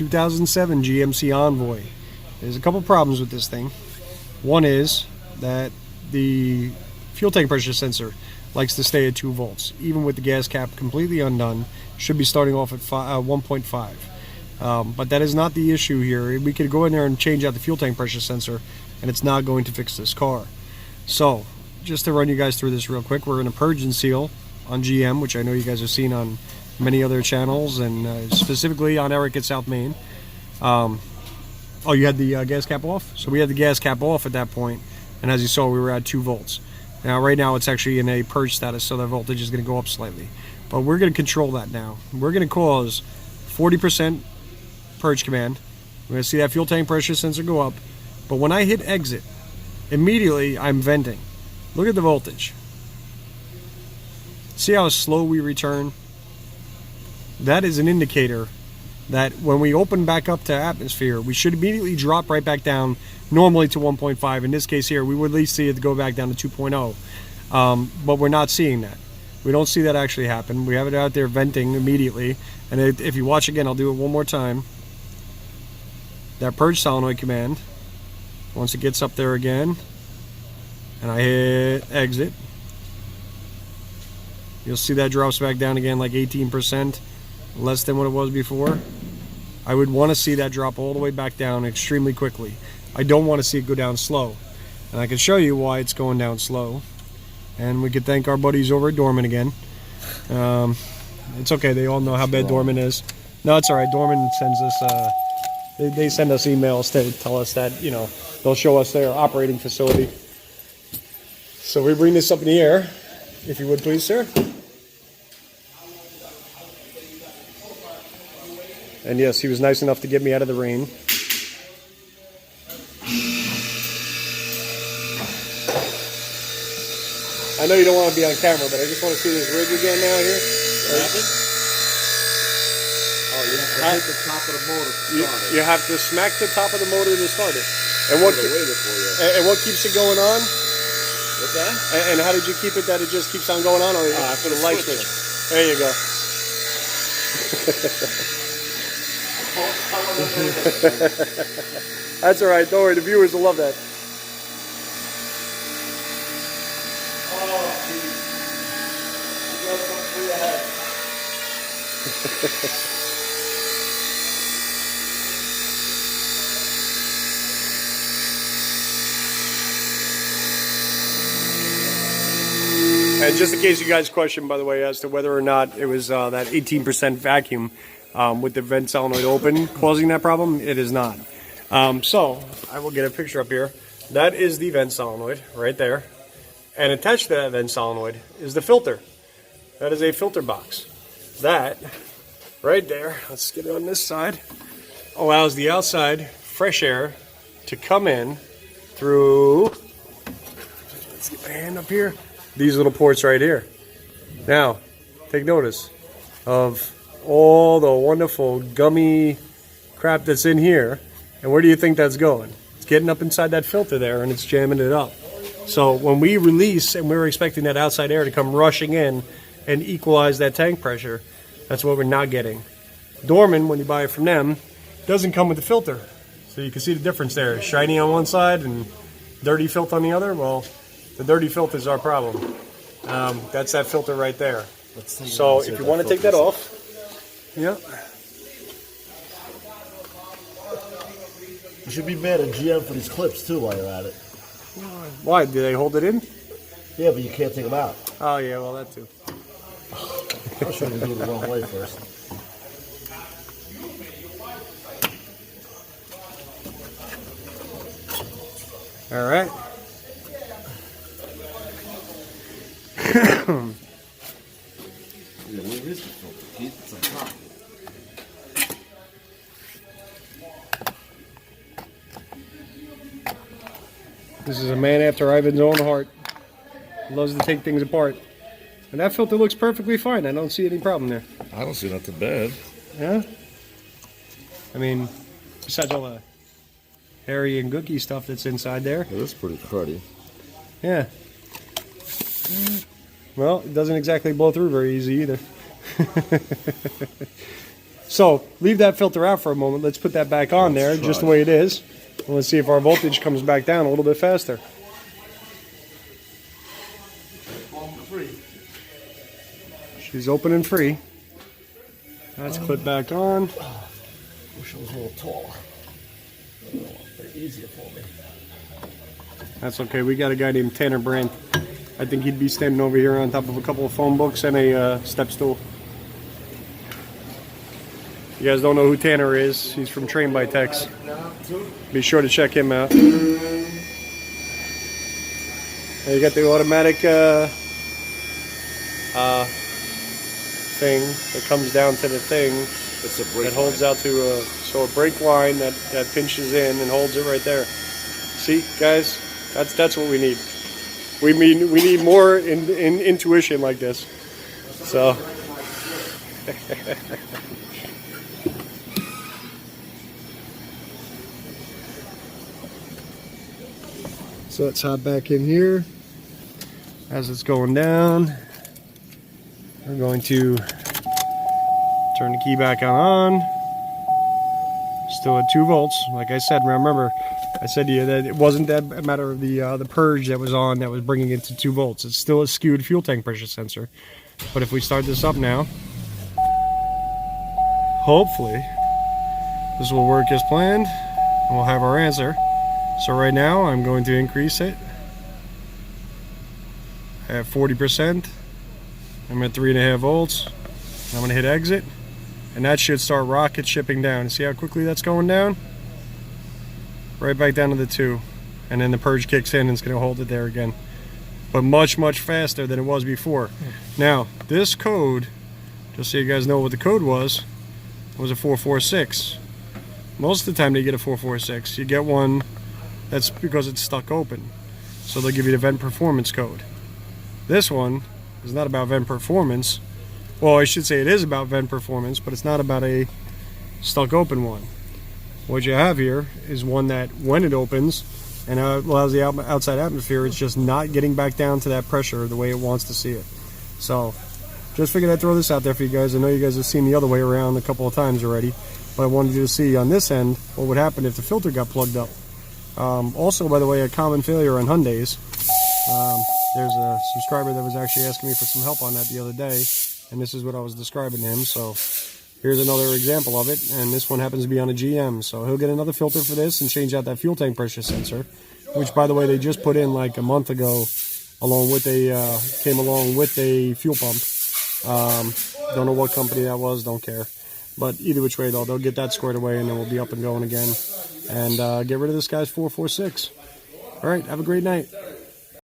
2007 GMC Envoy. There's a couple problems with this thing. One is that the fuel tank pressure sensor likes to stay at 2 volts. Even with the gas cap completely undone, should be starting off at 1.5. But that is not the issue here. We could go in there and change out the fuel tank pressure sensor, and it's not going to fix this car. So, just to run you guys through this real quick, we're going to purge and seal on GM, which I know you guys have seen on many other channels, and specifically on Eric at South Main. Oh, you had the gas cap off? So we had the gas cap off at that point, and as you saw, we were at 2 volts. Now, right now, it's actually in a purge status, so the voltage is going to go up slightly. But we're going to control that now. We're going to cause 40% purge command. We're going to see that fuel tank pressure sensor go up. But when I hit exit, immediately I'm venting. Look at the voltage. See how slow we return? That is an indicator that when we open back up to atmosphere, we should immediately drop right back down, normally to 1.5. In this case here, we would at least see it go back down to 2.0. But we're not seeing that. We don't see that actually happen. We have it out there venting immediately. And if you watch again, I'll do it one more time. That purge solenoid command, once it gets up there again, and I hit exit, you'll see that drops back down again like 18%, less than what it was before. I would want to see that drop all the way back down extremely quickly. I don't want to see it go down slow. And I can show you why it's going down slow. And we could thank our buddies over at Dorman again. It's okay, they all know how bad Dorman is. No, it's alright, Dorman sends us, they send us emails to tell us that, you know, they'll show us their operating facility. So we bring this up in the air, if you would please, sir. And yes, he was nice enough to get me out of the rain. I know you don't want to be on camera, but I just want to see this rig again now here. Oh, you have to hit the top of the motor to start it. You have to smack the top of the motor to start it. And what keeps it going on? What's that? And how did you keep it that it just keeps on going on? Or for the light switch. There you go. That's all right. Don't worry. The viewers will love that. And just in case you guys question, by the way, as to whether or not it was that 18% vacuum with the vent solenoid open causing that problem, it is not. So I will get a picture up here. That is the vent solenoid right there. And attached to that vent solenoid is the filter. That is a filter box. That right there, let's get it on this side, allows the outside fresh air to come in through, let's get my hand up here, these little ports right here. Now, take notice of all the wonderful gummy crap that's in here. And where do you think that's going? It's getting up inside that filter there and it's jamming it up. So when we release, and we're expecting that outside air to come rushing in and equalize that tank pressure, that's what we're not getting. Dorman, when you buy it from them, doesn't come with the filter. So you can see the difference there. Shiny on one side and dirty filth on the other. Well, the dirty filth is our problem. That's that filter right there. So if you want to take that off, yeah. You should be mad at GM for these clips too while you're at it. Why? Do they hold it in? Yeah, but you can't take them out. Oh yeah, well that too. I was trying to do it the wrong way first. All right. Yeah, where is the filter, Keith? It's on top. This is a man after Ivan's own heart. He loves to take things apart. And that filter looks perfectly fine. I don't see any problem there. I don't see nothing bad. Yeah? I mean, besides all the hairy and gooky stuff that's inside there. It is pretty cruddy. Yeah. Well, it doesn't exactly blow through very easy either. So leave that filter out for a moment. Let's put that back on there, just the way it is. And let's see if our voltage comes back down a little bit faster. She's open and free. Let's clip back on. Wish it was a little taller. A bit easier for me. That's okay. We got a guy named Tanner Brandt. I think he'd be standing over here on top of a couple of phone books and a step stool. If you guys don't know who Tanner is, he's from Train by Tex. Be sure to check him out. And you got the automatic thing that comes down to the thing. It's a brake that holds line. out to a brake line that pinches in and holds it right there. See, guys, that's what we need. We need more in intuition like this. So. So let's hop back in here. As it's going down, we're going to turn the key back on. Still at 2 volts. Like I said, remember, I said to you that it wasn't that matter of the purge that was on that was bringing it to 2 volts. It's still a skewed fuel tank pressure sensor. But if we start this up now, hopefully this will work as planned and we'll have our answer. So right now I'm going to increase it at 40%. I'm at 3.5 volts. I'm going to hit exit, and that should start rocket shipping down. See how quickly that's going down? Right back down to the 2, and then the purge kicks in and it's going to hold it there again. But much faster than it was before. Now this code, just so you guys know what the code was a 446. Most of the time they get a 446. You get one that's because it's stuck open, so they'll give you the vent performance code. This one is not about vent performance. Well, I should say it is about vent performance, but it's not about a stuck open one. What you have here is one that when it opens and allows the outside atmosphere, it's just not getting back down to that pressure the way it wants to see it. So just figured I'd throw this out there for you guys. I know you guys have seen the other way around a couple of times already, but I wanted you to see on this end what would happen if the filter got plugged up. Also, by the way, a common failure on Hyundais. There's a subscriber that was actually asking me for some help on that the other day, and this is what I was describing to him. So here's another example of it, and this one happens to be on a GM. So he'll get another filter for this and change out that fuel tank pressure sensor, which, by the way, they just put in like a month ago, along with came along with a fuel pump. Don't know what company that was, don't care. But either which way, though, they'll get that squared away, and then we'll be up and going again, and get rid of this guy's 446. All right, have a great night.